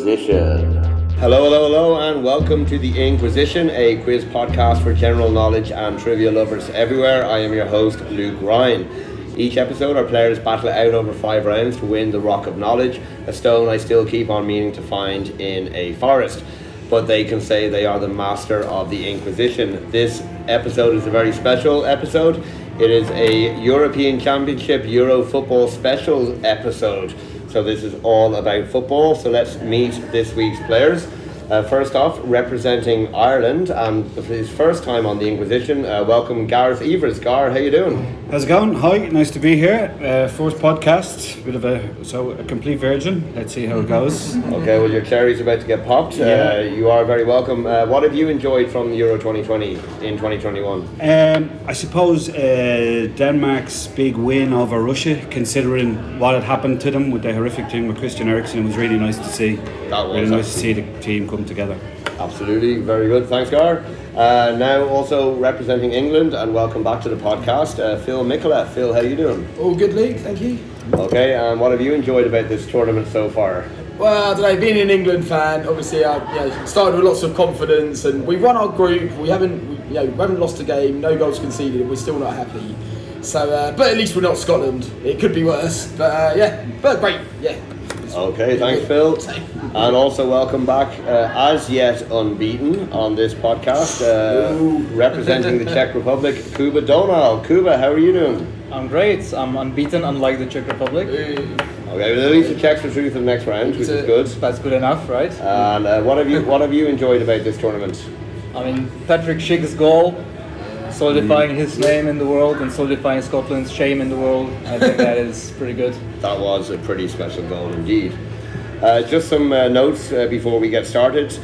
Inquizition. Hello, and welcome to the Inquizition, a quiz podcast for general knowledge and trivia lovers everywhere. I am your host, Luke Ryan. Each episode, our players battle it out over 5 rounds to win the Rock of Knowledge, a stone I still keep on meaning to find in a forest. But they can say they are the master of the Inquizition. This episode is a very special episode. It is a European Championship Euro football special episode. So this is all about football. So let's meet this week's players. First off, representing Ireland and for his first time on the Inquizition, welcome Gareth Evers. Gar, how you doing? How's it going? Hi, nice to be here. First podcast, bit of a complete virgin. Let's see how it goes. Okay, well your cherry's about to get popped. Yeah. You are very welcome. What have you enjoyed from Euro 2020 in 2021? I suppose Denmark's big win over Russia, considering what had happened to them with the horrific thing with Christian Eriksen, it was really nice to see. That was really nice to see the team come together. Absolutely, very good. Thanks, Gar. Now also representing England, and welcome back to the podcast, Phil Micallef. Phil, how you doing? All good, Luke, thank you. Okay, and what have you enjoyed about this tournament so far? Well, I don't know, being an England fan, obviously I started with lots of confidence, and we won our group. We haven't lost a game, no goals conceded, and we're still not happy. So, but at least we're not Scotland. It could be worse, but but great, yeah. Okay, thanks, Phil. And also welcome back, as yet unbeaten on this podcast, representing the Czech Republic, Kuba Dohnal. Kuba, how are you doing? I'm great. I'm unbeaten, unlike the Czech Republic. Okay, well, at least the Czechs are through to the next round, which is good. That's good enough, right? And what have you enjoyed about this tournament? I mean, Patrick Schick's goal, solidifying his name in the world and solidifying Scotland's shame in the world. I think that is pretty good. That was a pretty special goal indeed. Just some notes before we get started.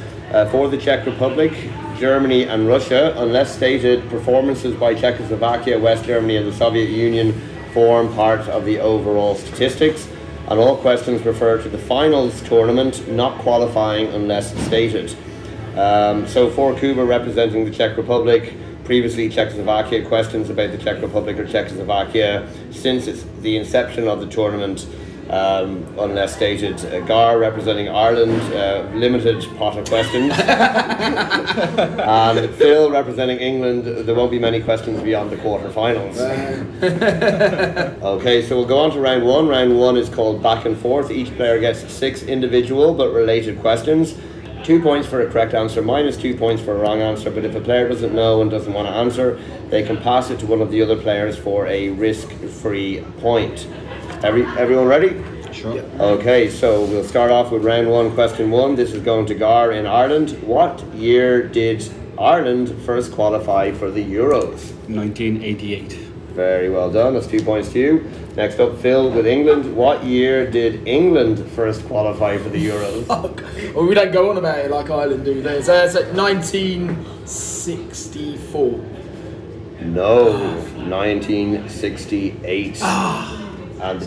For the Czech Republic, Germany and Russia, unless stated, performances by Czechoslovakia, West Germany and the Soviet Union form part of the overall statistics, and all questions refer to the finals tournament, not qualifying unless stated. So for Kuba representing the Czech Republic, previously Czechoslovakia, questions about the Czech Republic or Czechoslovakia since it's the inception of the tournament, unless stated. Gar representing Ireland, limited pot of questions. And Phil representing England, there won't be many questions beyond the quarterfinals. Okay, so we'll go on to round one. Round one is called back and forth. Each player gets 6 individual but related questions. 2 points for a correct answer, minus 2 points for a wrong answer, but if a player doesn't know and doesn't want to answer, they can pass it to one of the other players for a risk-free point. Everyone ready? Sure. Yeah. Okay, so we'll start off with round one, question 1. This is going to Gar in Ireland. What year did Ireland first qualify for the Euros? 1988. Very well done, that's 2 points to you. Next up, Phil with England. What year did England first qualify for the Euros? Well, we don't go on about it like Ireland do. It's at 1964. No, 1968. And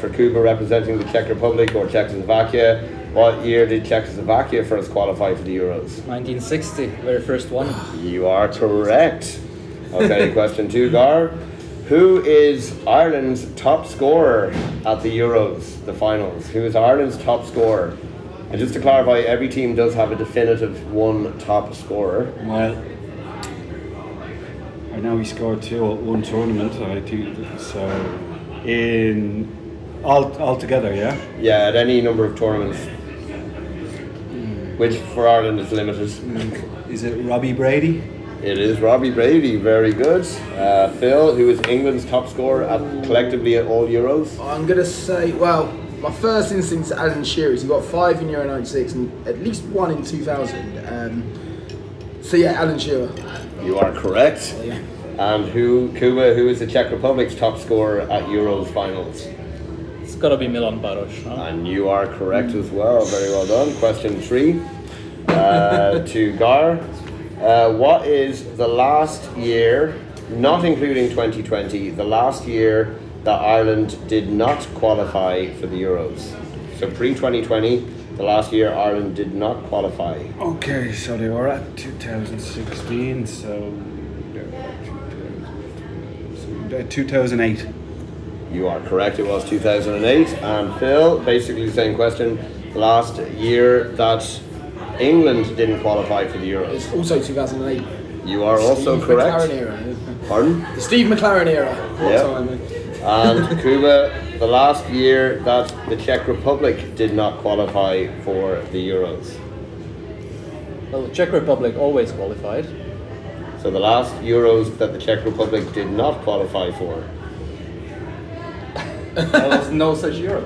for Kuba representing the Czech Republic or Czechoslovakia, what year did Czechoslovakia first qualify for the Euros? 1960, very first one. You are correct. Okay, question 2, Gar. Who is Ireland's top scorer at the Euros, the finals? Who is Ireland's top scorer? And just to clarify, every team does have a definitive one top scorer. Well, I know he scored 2 at one tournament, I think, so in all together, yeah? Yeah, at any number of tournaments, which for Ireland is limited. Is it Robbie Brady? It is Robbie Brady, very good. Phil, who is England's top scorer collectively at all Euros? I'm going to say, well, my first instinct is Alan Shearer. He got 5 in Euro 96 and at least 1 in 2000. So yeah, Alan Shearer. You are correct. Yeah. And Kuba, who is the Czech Republic's top scorer at Euros finals? It's got to be Milan Baroš. Huh? And you are correct as well. Very well done. Question 3 to Gar. What is the last year, not including 2020, the last year that Ireland did not qualify for the Euros? So pre-2020, the last year Ireland did not qualify. Okay, so they were at 2016, so 2008. You are correct, it was 2008. And Phil, basically the same question. The last year that England didn't qualify for the Euros. It's also 2008. You are also Steve correct. McLaren era. Pardon? The Steve McLaren era. What Yeah. time? And Kuba, the last year that the Czech Republic did not qualify for the Euros. Well, the Czech Republic always qualified. So the last Euros that the Czech Republic did not qualify for. There was no such Euro.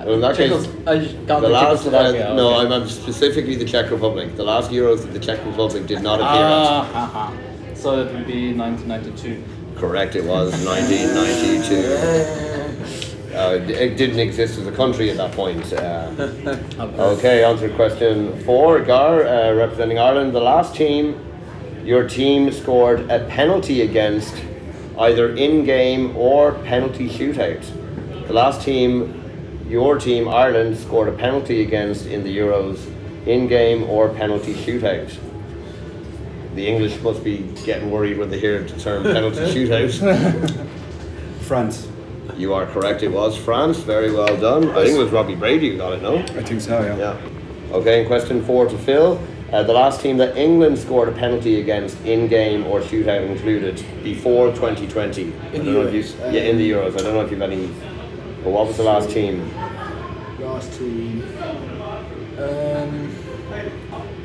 Well, in that case, I can't the last Czechoslovakia. no, okay. I'm specifically the Czech Republic. The last Euros that the Czech Republic did not appear at. So it would be 1992. Correct, it was 1992. It didn't exist as a country at that point. Okay, on to question 4. Gar, representing Ireland. The last team your team scored a penalty against, either in-game or penalty shootout. The last team your team, Ireland, scored a penalty against in the Euros, in-game or penalty shootout. The English must be getting worried when they hear the term penalty shootout. France. You are correct, it was France. Very well done. I think it was Robbie Brady who got it, no? I think so, yeah. Yeah. Okay, and question 4 to Phil. The last team that England scored a penalty against in-game or shootout included before 2020. In the Euros. In the Euros. I don't know if you've any... But what was the last team? Last team.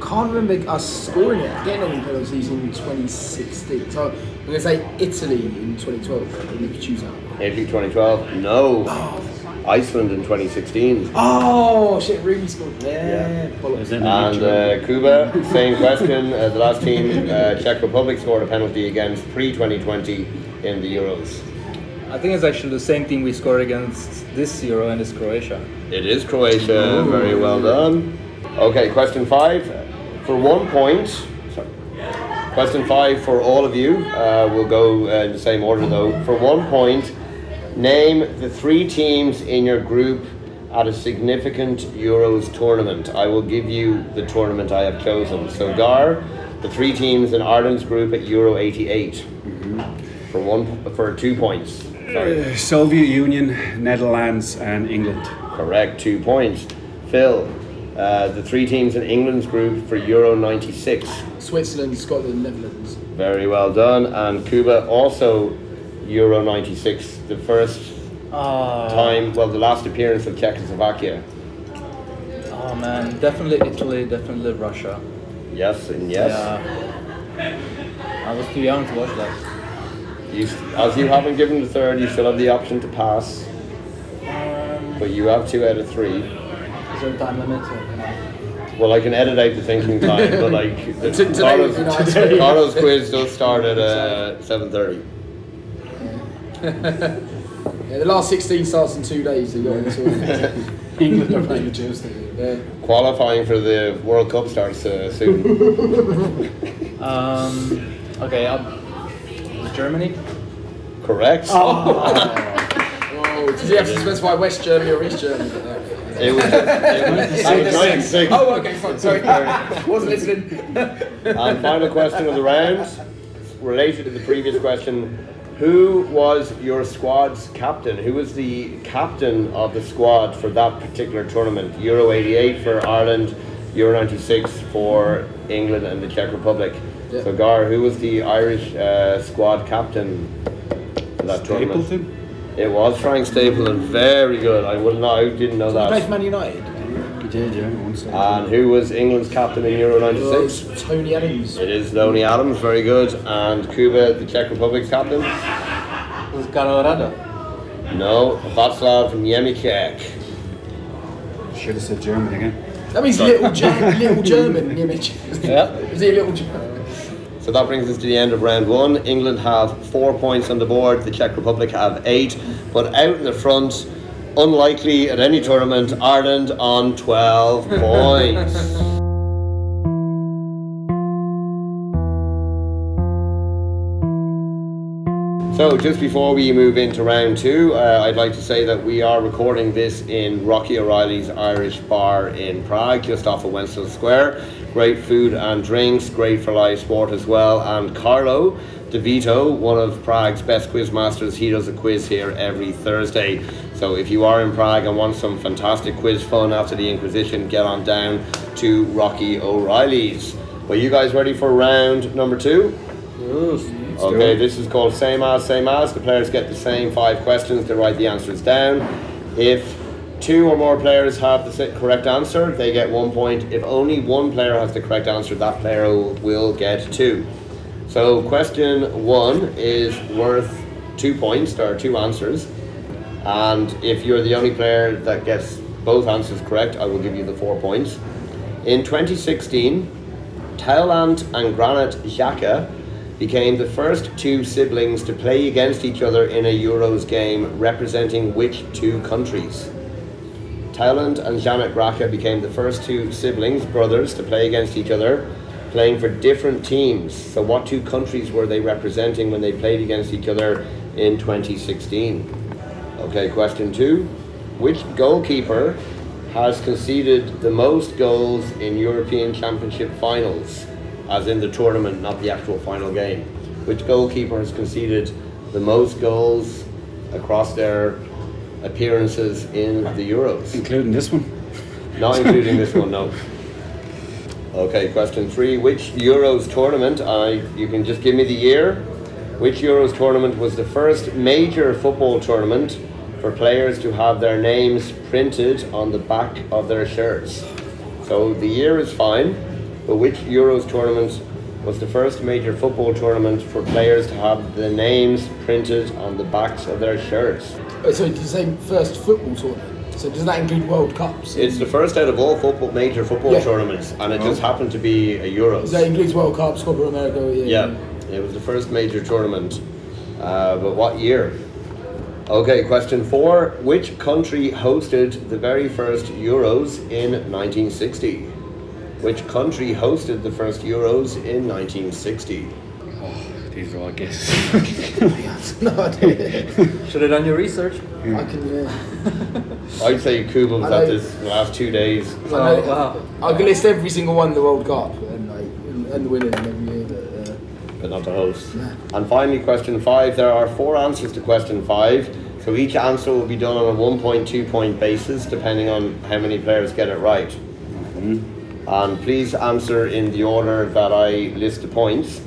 Can't remember us scoring it, getting any penalties in 2016. So I'm going to say Italy in 2012. If you could choose that. Italy 2012? No. Iceland in 2016. Oh shit! Rooney scored. Yeah. Is it And Kuba, same question. The last team, Czech Republic, scored a penalty against pre-2020 in the Euros. I think it's actually the same team we scored against this Euro, and it's Croatia. It is Croatia. Very well done. Okay, question 5. For 1 point. Sorry. Question 5 for all of you. We'll go in the same order though. For 1 point, name the 3 teams in your group at a significant Euros tournament. I will give you the tournament I have chosen. So Gar, the 3 teams in Ireland's group at Euro 88. For 2 points. Sorry. Soviet Union, Netherlands, and England. Correct, 2 points. Phil, the 3 teams in England's group for Euro 96. Switzerland, Scotland, Netherlands. Very well done. And Kuba, also Euro 96, the first time, well, the last appearance of Czechoslovakia. Oh man, definitely Italy, definitely Russia. Yes and yes. Yeah. I was too young to watch that. As you haven't given the third, you still have the option to pass. But you have 2 out of 3. Is there a time limit? Or can I? Well, I can edit out the thinking time, but like Today Carlo's quiz does start at 7:30. Yeah, the last 16 starts in 2 days. So you got England are playing the Tuesday. Yeah. Qualifying for the World Cup starts soon. Okay, Germany. Correct. Oh, does he have to specify West Germany or East Germany? It was 96. Oh, okay, fine. Sorry, wasn't listening. And final question of the round, related to the previous question. Who was your squad's captain? Who was the captain of the squad for that particular tournament? Euro 88 for Ireland, Euro 96 for England and the Czech Republic. Yeah. So Gar, who was the Irish squad captain for that tournament? Stapleton? It was Frank Stapleton. Very good. I didn't know He plays that. Man United. He did, yeah. Once. And who was England's captain in Euro 96? Tony Adams. It is Dohnal Adams, very good. And Kuba, the Czech Republic's captain? It was Karel Rada. No, Václav Němeček. Should have said German again. That means little German image. Yeah. Is he a little German? So that brings us to the end of round 1. England have 4 points on the board, the Czech Republic have 8. But out in the front, unlikely at any tournament, Ireland on 12 points. So just before we move into round 2, I'd like to say that we are recording this in Rocky O'Reilly's Irish Bar in Prague, just off of Wenceslas Square. Great food and drinks, great for live sport as well. And Carlo, DeVito, one of Prague's best quiz masters. He does a quiz here every Thursday. So if you are in Prague and want some fantastic quiz fun after the Inquisition, get on down to Rocky O'Reilly's. Well, you guys ready for round number 2? Yes. Okay, this is called same as. The players get the same 5 questions. They write the answers down. If 2 or more players have the correct answer, they get 1 point. If only one player has the correct answer, that player will get 2. So question 1 is worth 2 points. There are 2 answers. And if you're the only player that gets both answers correct, I will give you the 4 points. In 2016, Thailand and Granit Xhaka became the first 2 siblings to play against each other in a Euros game, representing which 2 countries? Thailand and Janet Graka became the first 2 siblings, brothers, to play against each other, playing for different teams. So what 2 countries were they representing when they played against each other in 2016? Okay, question 2. Which goalkeeper has conceded the most goals in European Championship finals? As in the tournament, not the actual final game. Which goalkeeper has conceded the most goals across their appearances in the Euros? Including this one? Not including this one, no. Okay, question 3. Which Euros tournament, you can just give me the year, which Euros tournament was the first major football tournament for players to have their names printed on the back of their shirts? So the year is fine, but which Euros tournament was the first major football tournament for players to have the names printed on the backs of their shirts? So did you say first football tournament? So does that include World Cups? It's the first out of all major football tournaments, and it just happened to be a Euros. So that includes World Cups, Copa America? Yeah, it was the first major tournament. But what year? Okay, question 4. Which country hosted the very first Euros in 1960? Which country hosted the first Euros in 1960? These are all guesses. No idea. Should have done your research. I can, I'd say Kuba was at this the last 2 days. I can list every single one in the World Cup and the winner every year. But not the host. Yeah. And finally, question 5. There are 4 answers to question 5. So each answer will be done on a 1.2 point basis, depending on how many players get it right. And please answer in the order that I list the points.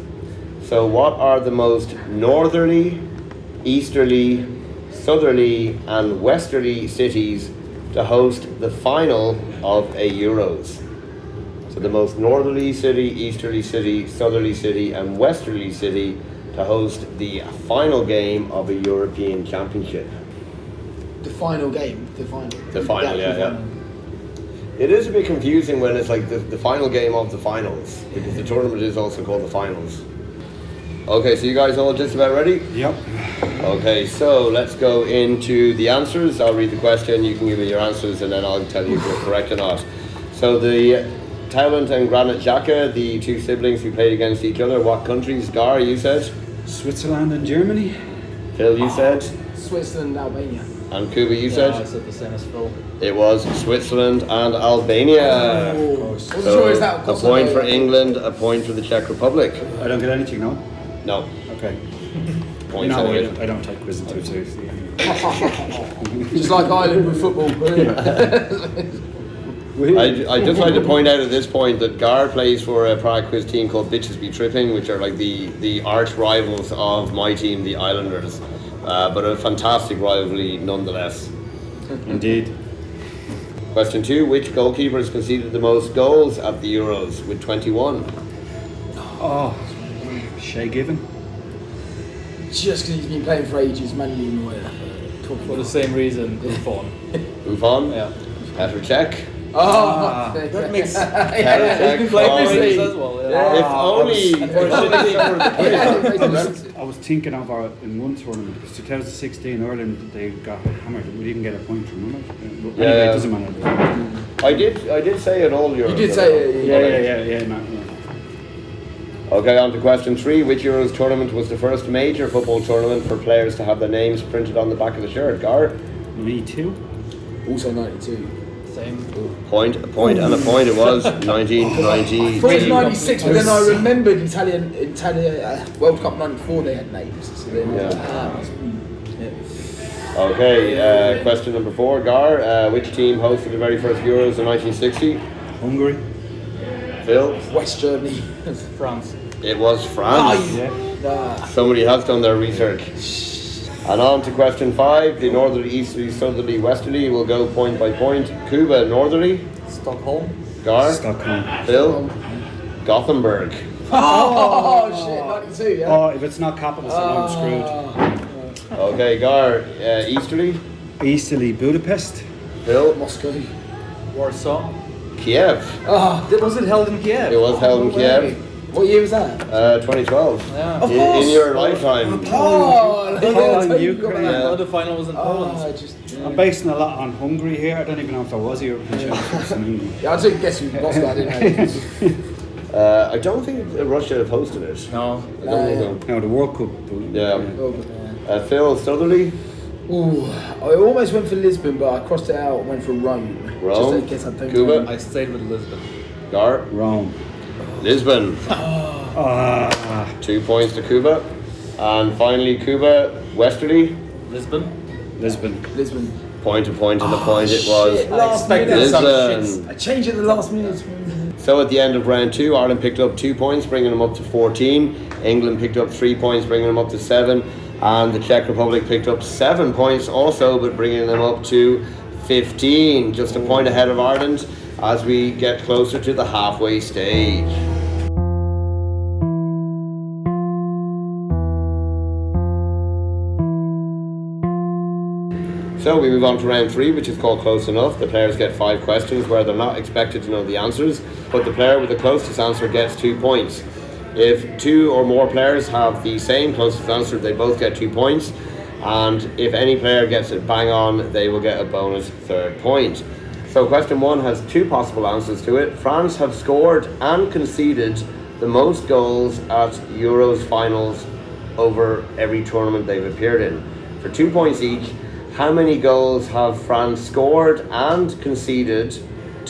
So what are the most northerly, easterly, southerly and westerly cities to host the final of a Euros? So the most northerly city, easterly city, southerly city and westerly city to host the final game of a European Championship. The final game, the final, yeah. It is a bit confusing when it's like the final game of the finals, because the tournament is also called the finals. Okay, so you guys all just about ready? Yep. Okay, so let's go into the answers. I'll read the question, you can give me your answers, and then I'll tell you if you're correct or not. So the Thailand and Granit Xhaka, the 2 siblings who played against each other, what countries? Gar, you said? Switzerland and Germany. Phil, you said? Switzerland, Albania. And Kuba, you I said? said the same as Phil. It was Switzerland and Albania. Wasn't So sure is that a point for England, a point for the Czech Republic. I don't get anything, no? No, Okay. points No, anyway. I don't take quizzing too seriously. Just like Ireland with football. I just like to point out at this point that Gar plays for a Prague quiz team called Bitches Be Tripping, which are like the arch rivals of my team, the Islanders. But a fantastic rivalry nonetheless. Indeed. Question 2. Which goalkeeper has conceded the most goals at the Euros with 21? Oh, Shay Given. Just because he's been playing for ages, Manly Neuer. For the same reason, Buffon. Buffon? Yeah. Petr Cech? Oh, That makes Petr He's been Cech? playing for Oh, ages as well. Yeah. If only... I was thinking of in one tournament, because 2016 Ireland, they got hammered. We didn't get a point, remember? Anyway, Yeah. it doesn't matter. I did say it all Euros. You did say it. Yeah. No. Okay, on to question 3. Which Euros tournament was the first major football tournament for players to have their names printed on the back of the shirt? Gar? Me too. Also 92. Same. Point, a point, and a point. It was 1990. I thought it was 96, but then I remembered Italia World Cup 94 they had names. So then, Okay, question number 4, Gar. Which team hosted the very first Euros in 1960? Hungary. Phil? West Germany. France. It was France. Somebody has done their research. And on to question 5. The northerly, easterly, southerly, westerly will go point by point. Kuba, northerly. Stockholm. Gar? Stockholm. Phil? Gothenburg. Oh shit, 92, yeah. Oh, if it's not capitals, then I'm screwed. Okay, Gar. Easterly. Easterly, Budapest. Phil? Moscow. Warsaw. Kiev. Was it held in Kiev? It was held in Kiev. What year was that? 2012. Yeah. Of In course. your lifetime. Poland, Ukraine. The other final was in Poland. I'm basing a lot on Hungary here. I don't even know if there was a European Championships in England. Yeah, I didn't guess who Moscow, didn't I? I don't think Russia have hosted it. No. I don't think so. No, the World Cup. Yeah. Phil, southerly. Ooh, I almost went for Lisbon, but I crossed it out and went for Rome. Rome? Just in case I don't Kuba? know. I stayed with Lisbon. Gar. Rome. Lisbon. 2 points to Kuba. And finally, Kuba, westerly. Lisbon. Lisbon. Point to point and the point it was. Shit, last expected minute. some Lisbon. I changed it at the last minute. So at the end of round 2, Ireland picked up 2 points, bringing them up to 14. England picked up 3 points, bringing them up to 7. And the Czech Republic picked up 7 points also, but bringing them up to 15. Just a point ahead of Ireland as we get closer to the halfway stage. So we move on to round 3, which is called Close Enough. The players get 5 questions where they're not expected to know the answers, but the player with the closest answer gets 2 points. If 2 or more players have the same closest answer, they both get 2 points. And if any player gets it bang on, they will get a bonus 3rd point. So question 1 has 2 possible answers to it. France have scored and conceded the most goals at Euros finals over every tournament they've appeared in. For 2 points each, how many goals have France scored and conceded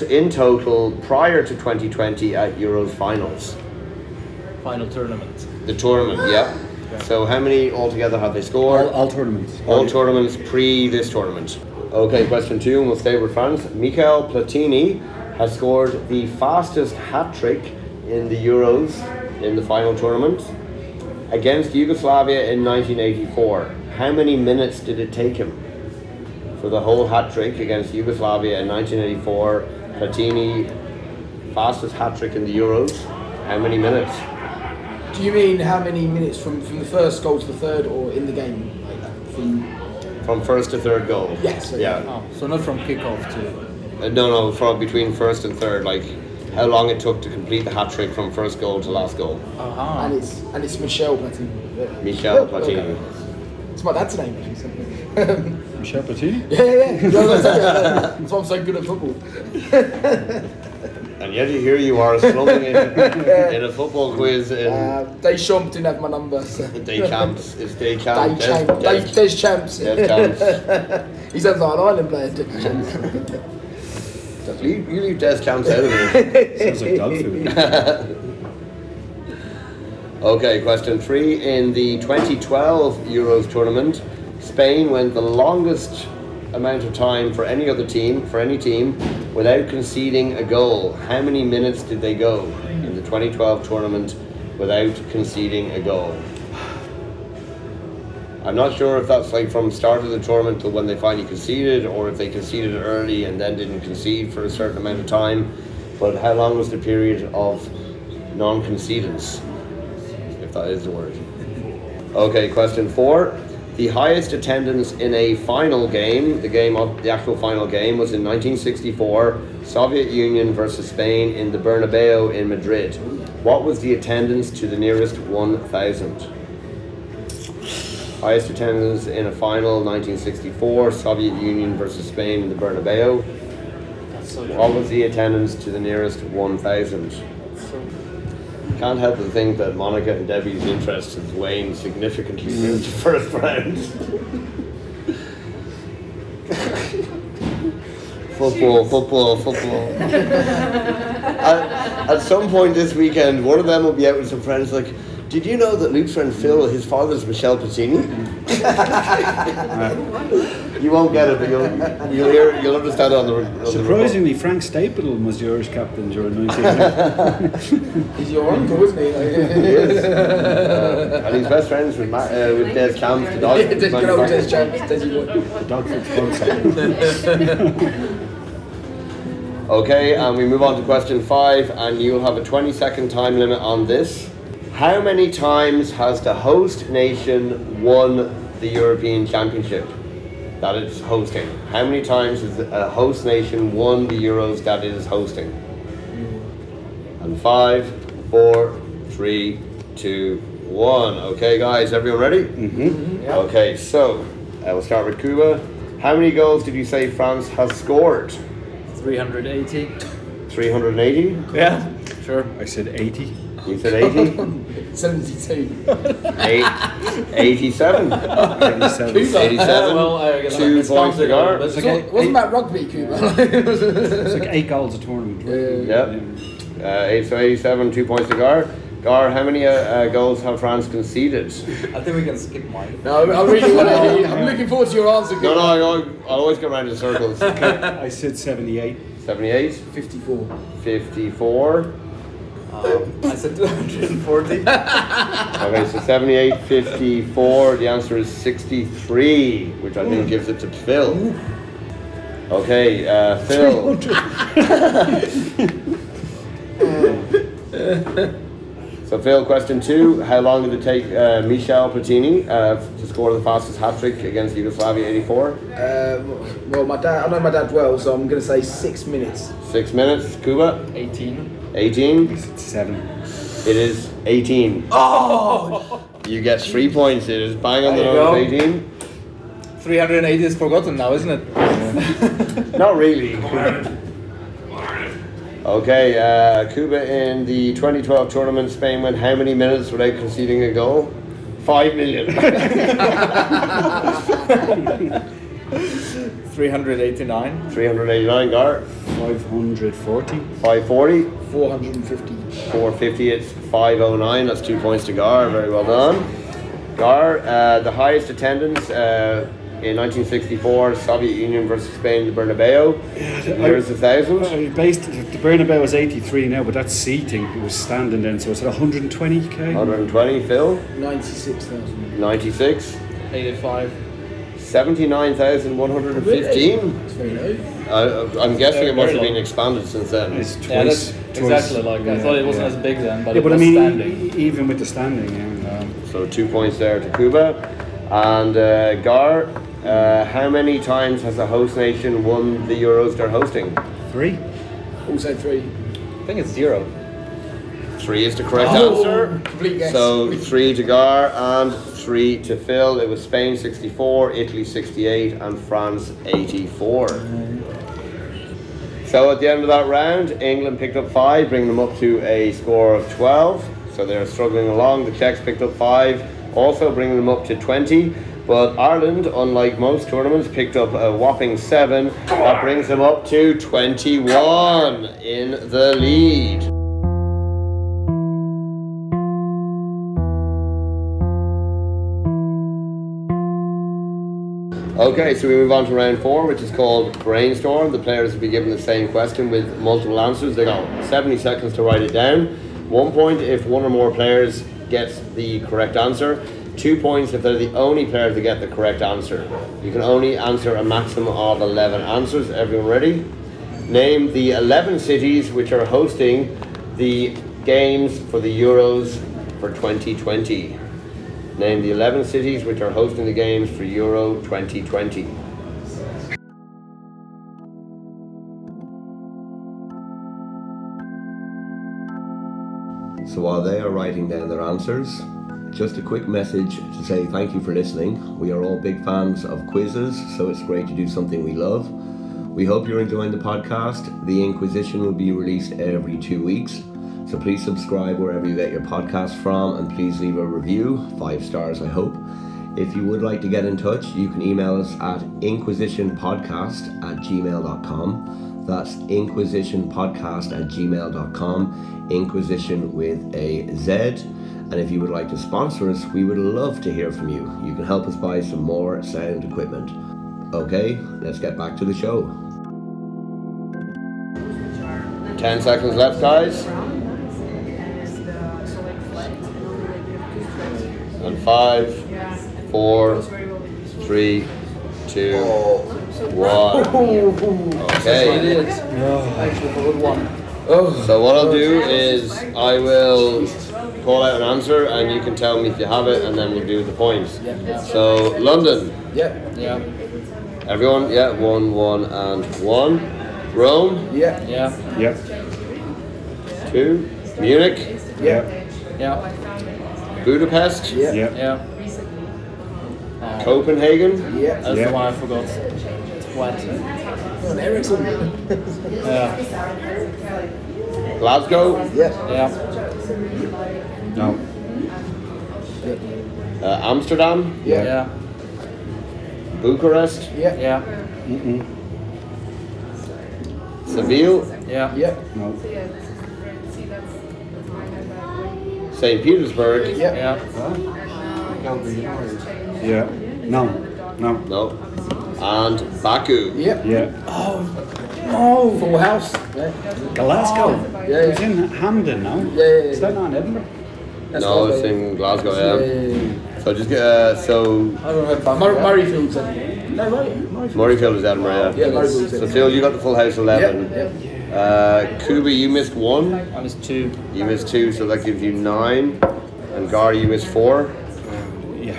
in total prior to 2020 at Euros finals? Final tournament. The tournament, yeah. So how many altogether have they scored? All tournaments. All tournaments pre this tournament. Okay, question 2, and we'll stay with France. Michel Platini has scored the fastest hat-trick in the Euros in the final tournament against Yugoslavia in 1984. How many minutes did it take him for the whole hat-trick against Yugoslavia in 1984? Platini, fastest hat-trick in the Euros. How many minutes? Do you mean how many minutes from the first goal to the third, or in the game? From first to third goal. Yes. Yeah. Oh, so not from kickoff to. No, from between first and third. Like how long it took to complete the hat trick from first goal to last goal. And it's Michel Platini. Michel Platini. Okay. It's my dad's name, actually. Michel Platini? Yeah. That's why I'm so good at football. And yet here you are slumming in a football quiz in Deschamps didn't have my number. So. Deschamps. It's Deschamps. Deschamps. Deschamps. He sounds like an Ireland player. Deschamps. You leave Deschamps out of it. Sounds like dog food. Okay, question 3. In the 2012 Euros tournament, Spain went the longest amount of time for any team without conceding a goal. How many minutes did they go in the 2012 tournament without conceding a goal? I'm not sure if that's like from start of the tournament to when they finally conceded, or if they conceded early and then didn't concede for a certain amount of time. But how long was the period of non-concedence, if that is the word? Okay, question 4. The highest attendance in a final game, the actual final game, was in 1964, Soviet Union versus Spain in the Bernabeu in Madrid. What was the attendance to the nearest 1,000? Highest attendance in a final, 1964, Soviet Union versus Spain in the Bernabeu. What was the attendance to the nearest 1,000? Can't help but think that Monica and Debbie's interest has waned significantly since the first round. Football. At some point this weekend, one of them will be out with some friends like, did you know that Luke's friend Phil, his father's Michel Platini? You won't get it, but you'll understand it on the Surprisingly, Frank Stapleton was yours captain during 1990. He's your uncle, isn't he? He is. And he's best friends with Des Champs, the dog. Good old Des Champs, Desi boy. The dog foot's Okay, and we move on to question 5, and you'll have a 20-second time limit on this. How many times has the host nation won the European Championship that it's hosting? How many times has a host nation won the Euros that it is hosting? And 5, 4, 3, 2, 1. Okay, guys, everyone ready? Mm-hmm. Yeah. Okay, so we'll start with Kuba. How many goals did you say France has scored? 380. 380? Yeah, sure. I said 80. You said 80? 72. 87. 87. 87. Well, I guess 2 it's points to Gar. but it's So, okay. wasn't that rugby, Kuba? It's like 8 goals a tournament. Right? Yep. So 87, 2 points to Gar. Gar, how many goals have France conceded? I think we can skip mine. No, I really want to hear. I'm looking forward to your answer, Kuba. No, I always go around in circles. I said 78. 78, 54. 54. I said 240. Okay, so 78, 54. The answer is 63, which I think gives it to Phil. Okay, Phil. So Phil, question 2. How long did it take Michel Platini to score the fastest hat-trick against Yugoslavia 84? Well, I know my dad well, so I'm going to say 6 minutes. 6 minutes. Kuba? 18. 18. 7. It is 18. Oh! You get 3 points. It is bang on the There nose, you 18. 380 is forgotten now, isn't it? Not really. Okay, Kuba in the 2012 tournament, Spain went how many minutes without conceding a goal? 5 million. 389. 389, Gar. 540. 540. 450. 450, it's 509. That's 2 points to Gar. Very well done. Gar, the highest attendance in 1964, Soviet Union versus Spain, the Bernabeu. Here's 1,000. The Bernabeu was 83 now, but that's seating. It was standing then, so it's at 120k. 120, Phil. 96,000. 96. 85. 79,115. That's very low. I'm guessing it must Very have been low. expanded since then. It's twice. Yeah, that's twice. exactly like I thought it wasn't as big then, but Yeah, it but I was mean, standing. even with the standing, So 2 points there to Kuba. And Gar, how many times has the host nation won the Euros they're hosting? 3. Also 3. I think it's 0. 3 is the correct answer. Complete guess. So 3 to Gar and 3 to Phil. It was Spain 64, Italy 68, and France 84. So at the end of that round, England picked up 5, bringing them up to a score of 12. So they're struggling along. The Czechs picked up 5, also bringing them up to 20. But Ireland, unlike most tournaments, picked up a whopping 7. That brings them up to 21 in the lead. Okay, so we move on to round 4, which is called Brainstorm. The players will be given the same question with multiple answers. They got 70 seconds to write it down. 1 point if one or more players gets the correct answer. 2 points if they're the only player to get the correct answer. You can only answer a maximum of 11 answers. Everyone ready? Name the 11 cities which are hosting the games for the Euros for 2020. Name the 11 cities which are hosting the games for Euro 2020. So while they are writing down their answers, just a quick message to say thank you for listening. We are all big fans of quizzes, so it's great to do something we love. We hope you're enjoying the podcast. The Inquizition will be released every 2 weeks. So please subscribe wherever you get your podcast from, and please leave a review, 5 stars I hope. If you would like to get in touch, you can email us at inquisitionpodcast@gmail.com. That's inquisitionpodcast@gmail.com. Inquisition with a Z. And if you would like to sponsor us, we would love to hear from you. You can help us buy some more sound equipment. Okay, let's get back to the show. 10 seconds left, guys. And 5, 4, 3, 2, 1. Okay. So what I'll do is I will call out an answer and you can tell me if you have it, and then we'll do the points. So London. Yeah. Everyone? Yeah. 1, 1, and 1. Rome. Yeah. 2. Munich. Yeah. Budapest. Yeah. Copenhagen. Yeah. That's the one I forgot. What? Ericsson. Glasgow. Yeah. No. Amsterdam. Yeah. Bucharest. Yeah. Seville. Yeah. No. St. Petersburg. Yeah. Yeah. No. No. And Baku. Yeah. Oh, Full House. Glasgow. Yeah. It's in Hampden now. Yeah. Is that not in Edinburgh? That's No, Glasgow. it's in Glasgow, Yeah. So just get, so I don't know about Murrayfield's. No, right. Murrayfield is Edinburgh, Yeah, Murrayfield's. So Phil, you got the full house 11. Kuba, you missed 1. I missed 2. You missed 2, so that gives you 9. And Gar, you missed 4. Yeah.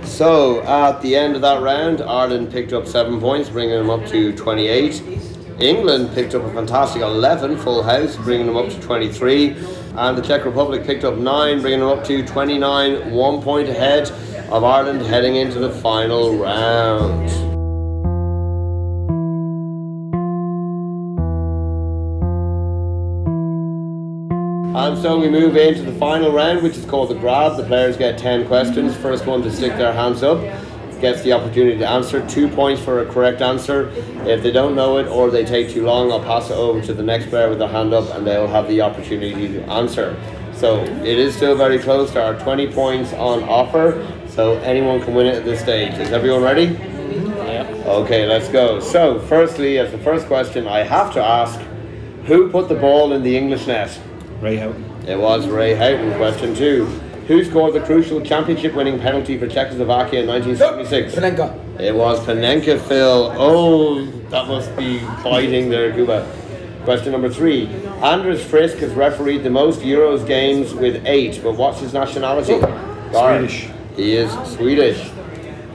So at the end of that round, Ireland picked up 7 points, bringing them up to 28. England picked up a fantastic 11, full house, bringing them up to 23. And the Czech Republic picked up 9, bringing them up to 29, 1 point ahead of Ireland heading into the final round. And so we move into the final round, which is called the grab. The players get 10 questions. First one to stick their hands up gets the opportunity to answer. 2 points for a correct answer. If they don't know it or they take too long, I'll pass it over to the next player with their hand up and they'll have the opportunity to answer. So it is still very close. There are 20 points on offer, so anyone can win it at this stage. Is everyone ready? Yeah. Okay, let's go. So firstly, as the first question, I have to ask, who put the ball in the English net? Ray Houghton. It was Ray Houghton. Question 2. Who scored the crucial championship-winning penalty for Czechoslovakia in 1976? Panenka. It was Panenka, Phil. Oh, that must be biting there, Kuba. Question number 3. Anders Frisk has refereed the most Euros games with 8, but what's his nationality? Swedish. He is Swedish.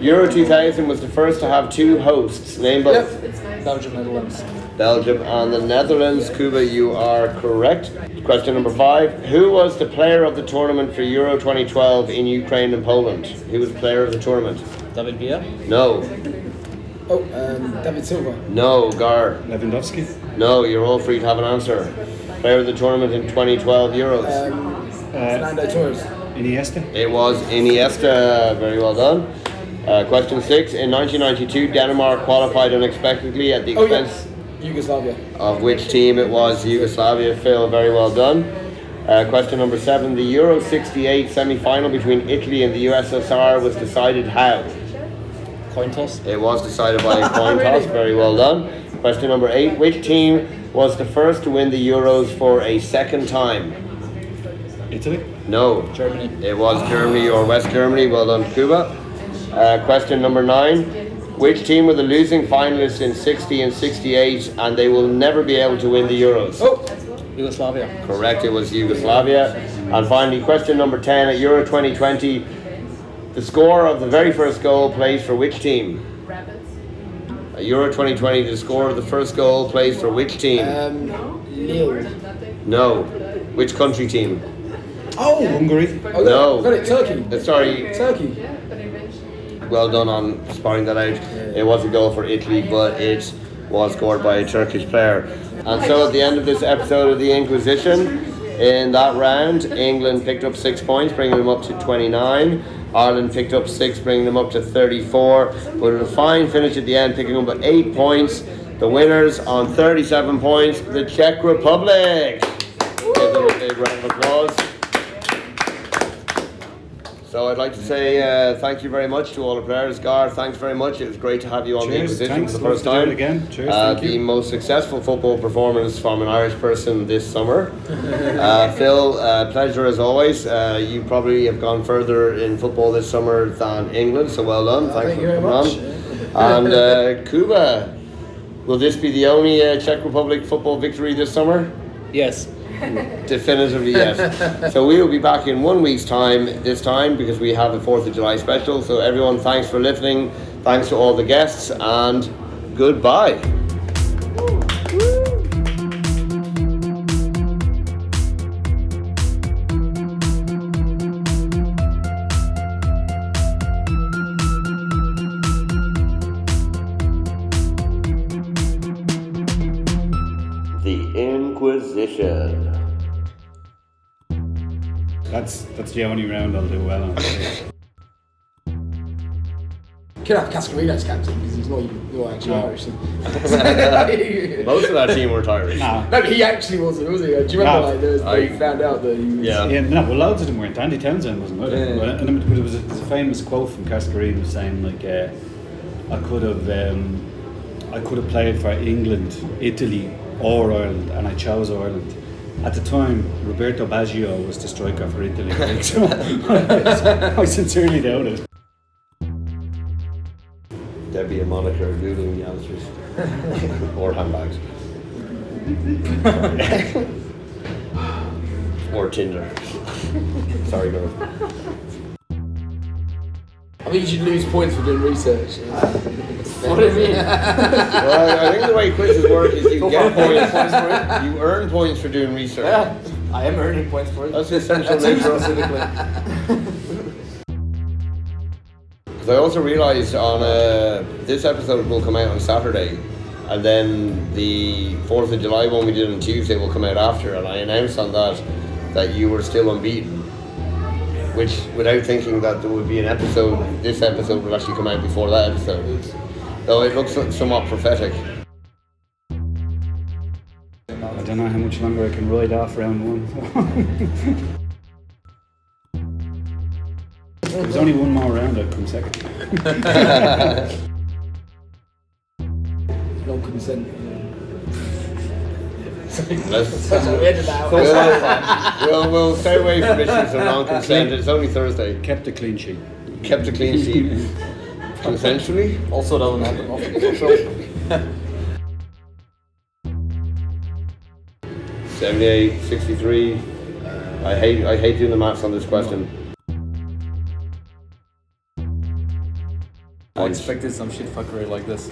Euro 2000 was the first to have 2 hosts. Name both. Belgium, Netherlands. Belgium and the Netherlands. Kuba, you are correct. Question number 5. Who was the player of the tournament for Euro 2012 in Ukraine and Poland? Who was the player of the tournament? David Villa. No. David Silva. No. Gar. Lewandowski. No. You're all free to have an answer. Player of the tournament in 2012 Euros. Fernando Torres. Iniesta. It was Iniesta. Very well done. Question 6. In 1992, Denmark qualified unexpectedly at the expense Yugoslavia. of which team? It was Yugoslavia. Phil, very well done. Question number 7. The Euro 68 semi-final between Italy and the USSR was decided how? Coin toss. It was decided by a coin toss. Very well done. Question number 8. Which team was the first to win the Euros for a second time? Italy. No. Germany. It was Germany or West Germany. Well done, Kuba. Question number 9. Which team were the losing finalists in 60 and 68 and they will never be able to win the Euros? Yugoslavia. Correct, it was Yugoslavia. And finally, question number 10. At Euro 2020, the score of the very first goal plays for which team? At Euro 2020, the score of the first goal plays for which team? Lille. No. Which country team? Hungary. No. Got it. Turkey. Sorry. Turkey. Well done on spotting that out. It was a goal for Italy, but it was scored by a Turkish player. And so at the end of this episode of the Inquisition, in that round, England picked up 6 points, bringing them up to 29. Ireland picked up 6, bringing them up to 34. But a fine finish at the end, picking up 8 points. The winners on 37 points, the Czech Republic. Give them a big round of applause. So I'd like to say thank you very much to all the players. Gareth, thanks very much. It was great to have you on the Inquizition for the first time. Again. Cheers, the most successful football performance from an Irish person this summer. Phil, pleasure as always. You probably have gone further in football this summer than England, so well done. Thank you for coming on. And Kuba, will this be the only Czech Republic football victory this summer? Yes. Definitively yes. So we will be back in 1 week's time this time, because we have the 4th of July special. So everyone, thanks for listening, thanks to all the guests, and goodbye. The Inquizition. That's the only round I'll do well on. Could have Cascarino as captain because he's not actually Irish. Most of that team were Irish. Nah. No, but he actually wasn't, was he? Do you remember they found out that he was... Yeah. No, well, loads of them weren't. Andy Townsend wasn't, was it? Yeah. And there was a famous quote from Cascarino saying, like, I could have played for England, Italy, or Ireland, and I chose Ireland. At the time, Roberto Baggio was the striker for Italy. So I sincerely doubt it. There'd be a moniker googling the answers. Or handbags. Or Tinder. Sorry, girl. I think you should lose points for doing research. What do you mean? Well, I think the way quizzes work is you get points for it. You earn points for doing research. Yeah, I am earning points for it. That's the essential nature specifically. Because I also realised on this episode will come out on Saturday, and then the 4th of July one we did on Tuesday will come out after, and I announced on that you were still unbeaten. Which, without thinking that there would be an episode, this episode would actually come out before that episode. Though it looks somewhat prophetic. I don't know how much longer I can ride off round 1. There's only one more round, I'd come second. Non-consent. We'll stay away from issues of non-consent. It's only Thursday. Kept a clean sheet. Kept a clean sheet. Consensually? Also doesn't happen often for sure. 78, 63. I hate doing the maths on this question. I expected some shit fuckery like this.